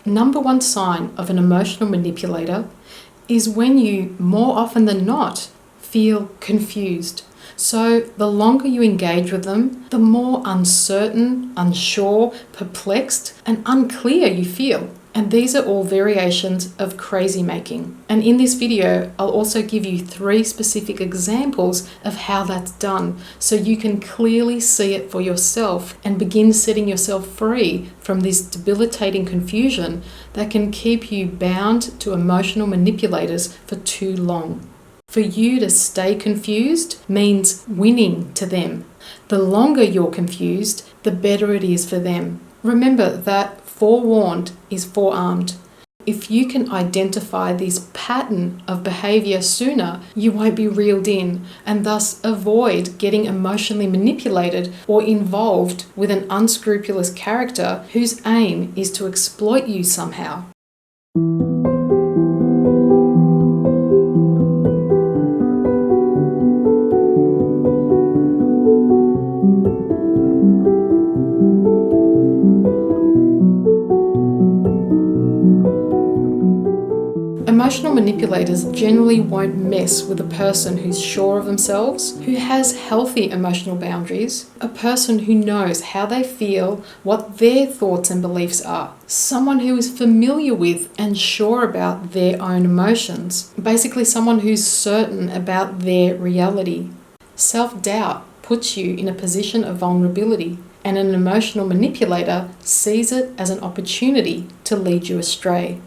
Number one sign of an emotional manipulator is when you, more often than not, feel confused. So the longer you engage with them, the more uncertain, unsure, perplexed, and unclear you feel. And these are all variations of crazy making. And in this video, I'll also give you 3 specific examples of how that's done, so you can clearly see it for yourself and begin setting yourself free from this debilitating confusion that can keep you bound to emotional manipulators for too long. For you to stay confused means winning to them. The longer you're confused, the better it is for them. Remember that forewarned is forearmed. If you can identify this pattern of behavior sooner, you won't be reeled in and thus avoid getting emotionally manipulated or involved with an unscrupulous character whose aim is to exploit you somehow. Emotional manipulators generally won't mess with a person who's sure of themselves, who has healthy emotional boundaries, a person who knows how they feel, what their thoughts and beliefs are, someone who is familiar with and sure about their own emotions, basically someone who's certain about their reality. Self-doubt puts you in a position of vulnerability, and an emotional manipulator sees it as an opportunity to lead you astray.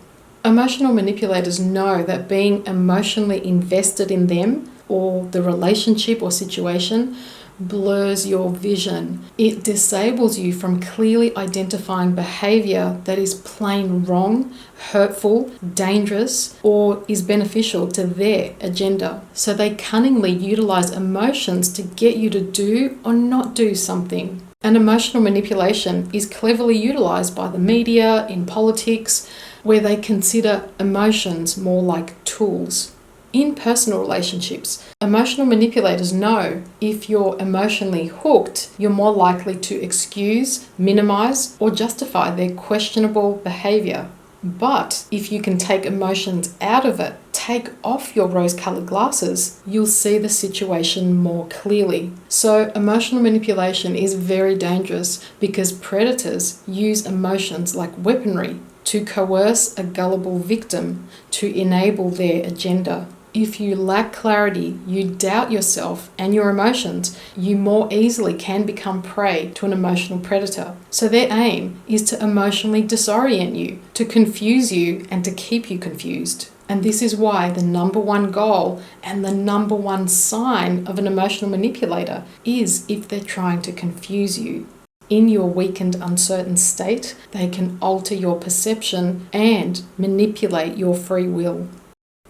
Emotional manipulators know that being emotionally invested in them or the relationship or situation blurs your vision. It disables you from clearly identifying behavior that is plain wrong, hurtful, dangerous, or is beneficial to their agenda. So they cunningly utilize emotions to get you to do or not do something. And emotional manipulation is cleverly utilized by the media, in politics, where they consider emotions more like tools. In personal relationships, emotional manipulators know if you're emotionally hooked, you're more likely to excuse, minimize, or justify their questionable behavior. But if you can take emotions out of it, take off your rose-colored glasses, you'll see the situation more clearly. So emotional manipulation is very dangerous because predators use emotions like weaponry to coerce a gullible victim to enable their agenda. If you lack clarity, you doubt yourself and your emotions, you more easily can become prey to an emotional predator. So their aim is to emotionally disorient you, to confuse you, and to keep you confused. And this is why the number one goal and the number one sign of an emotional manipulator is if they're trying to confuse you. In your weakened, uncertain state, they can alter your perception and manipulate your free will.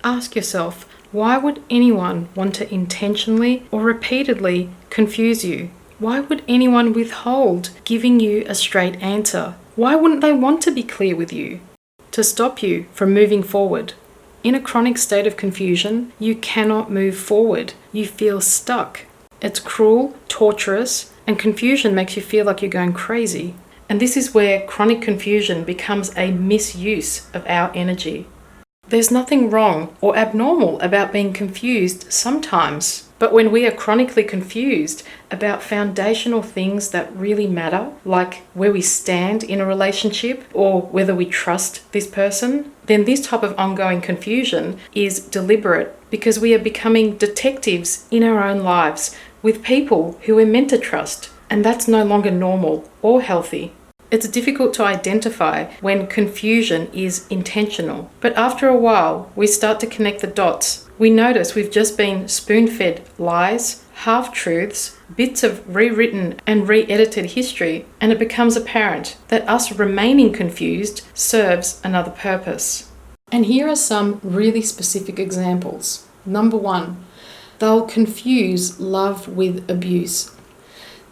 Ask yourself, why would anyone want to intentionally or repeatedly confuse you? Why would anyone withhold giving you a straight answer? Why wouldn't they want to be clear with you? To stop you from moving forward. In a chronic state of confusion, you cannot move forward. You feel stuck. It's cruel, torturous, and confusion makes you feel like you're going crazy. And this is where chronic confusion becomes a misuse of our energy. There's nothing wrong or abnormal about being confused sometimes, but when we are chronically confused about foundational things that really matter, like where we stand in a relationship or whether we trust this person, then this type of ongoing confusion is deliberate because we are becoming detectives in our own lives with people who we're meant to trust, and that's no longer normal or healthy. It's difficult to identify when confusion is intentional, but after a while, we start to connect the dots. We notice we've just been spoon-fed lies, half-truths, bits of rewritten and re-edited history, and it becomes apparent that us remaining confused serves another purpose. And here are some really specific examples. Number 1, they'll confuse love with abuse.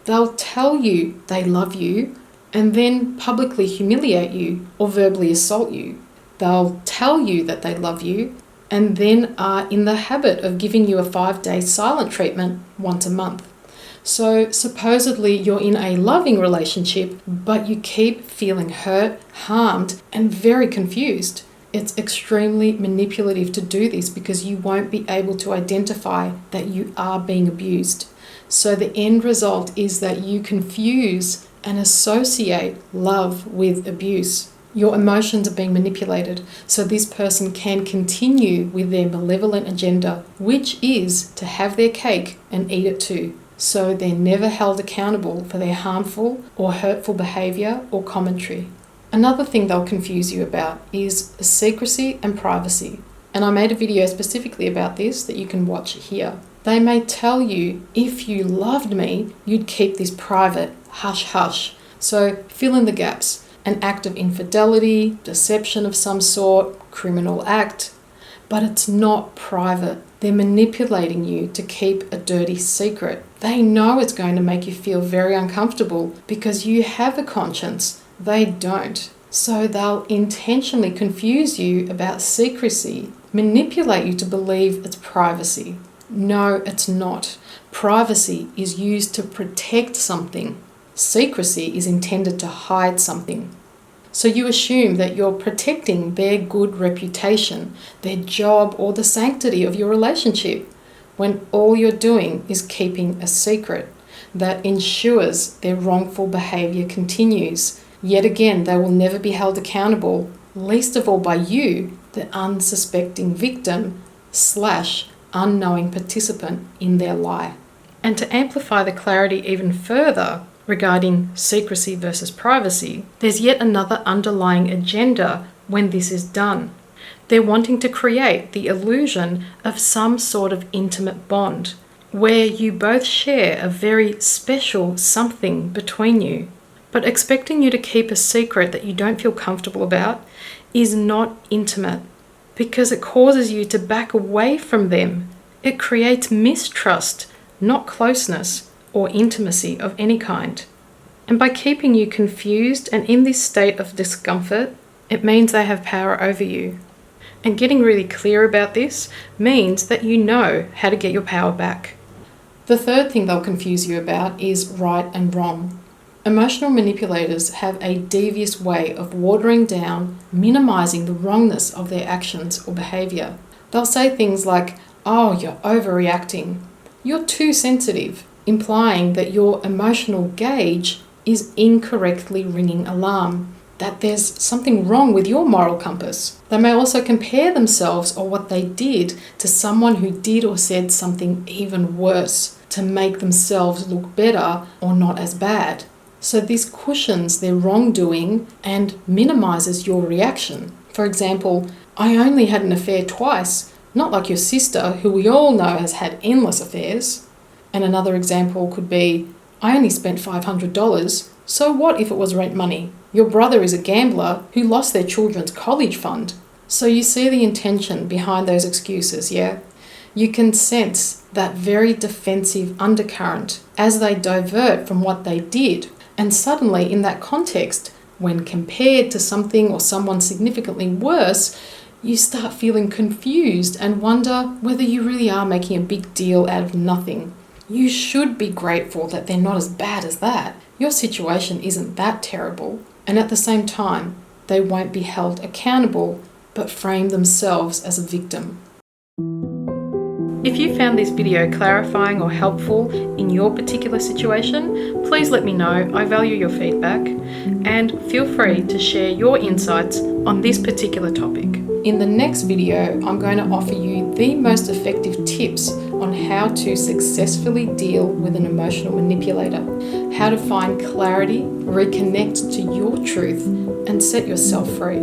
They'll tell you they love you and then publicly humiliate you or verbally assault you. They'll tell you that they love you and then are in the habit of giving you a 5-day silent treatment once a month. So supposedly you're in a loving relationship, but you keep feeling hurt, harmed, and very confused. It's extremely manipulative to do this because you won't be able to identify that you are being abused. So the end result is that you confuse and associate love with abuse. Your emotions are being manipulated, so this person can continue with their malevolent agenda, which is to have their cake and eat it too. So they're never held accountable for their harmful or hurtful behavior or commentary. Another thing they'll confuse you about is secrecy and privacy. And I made a video specifically about this that you can watch here. They may tell you, if you loved me, you'd keep this private, hush hush. So fill in the gaps. An act of infidelity, deception of some sort, criminal act. But it's not private. They're manipulating you to keep a dirty secret. They know it's going to make you feel very uncomfortable because you have a conscience. They don't. So they'll intentionally confuse you about secrecy, manipulate you to believe it's privacy. No, it's not. Privacy is used to protect something. Secrecy is intended to hide something. So you assume that you're protecting their good reputation, their job, or the sanctity of your relationship, when all you're doing is keeping a secret that ensures their wrongful behavior continues. Yet again, they will never be held accountable, least of all by you, the unsuspecting victim / unknowing participant in their lie. And to amplify the clarity even further regarding secrecy versus privacy, there's yet another underlying agenda when this is done. They're wanting to create the illusion of some sort of intimate bond where you both share a very special something between you. But expecting you to keep a secret that you don't feel comfortable about is not intimate because it causes you to back away from them. It creates mistrust, not closeness or intimacy of any kind. And by keeping you confused and in this state of discomfort, it means they have power over you. And getting really clear about this means that you know how to get your power back. The third thing they'll confuse you about is right and wrong. Emotional manipulators have a devious way of watering down, minimizing the wrongness of their actions or behavior. They'll say things like, "Oh, you're overreacting. You're too sensitive," implying that your emotional gauge is incorrectly ringing alarm, that there's something wrong with your moral compass. They may also compare themselves or what they did to someone who did or said something even worse to make themselves look better or not as bad. So this cushions their wrongdoing and minimizes your reaction. For example, "I only had an affair twice, not like your sister, who we all know has had endless affairs." And another example could be, "I only spent $500, so what if it was rent money? Your brother is a gambler who lost their children's college fund." So you see the intention behind those excuses, yeah? You can sense that very defensive undercurrent as they divert from what they did. And suddenly, in that context, when compared to something or someone significantly worse, you start feeling confused and wonder whether you really are making a big deal out of nothing. You should be grateful that they're not as bad as that. Your situation isn't that terrible. And at the same time, they won't be held accountable, but frame themselves as a victim. If you found this video clarifying or helpful in your particular situation, please let me know. I value your feedback, and feel free to share your insights on this particular topic. In the next video, I'm going to offer you the most effective tips on how to successfully deal with an emotional manipulator, how to find clarity, reconnect to your truth, and set yourself free.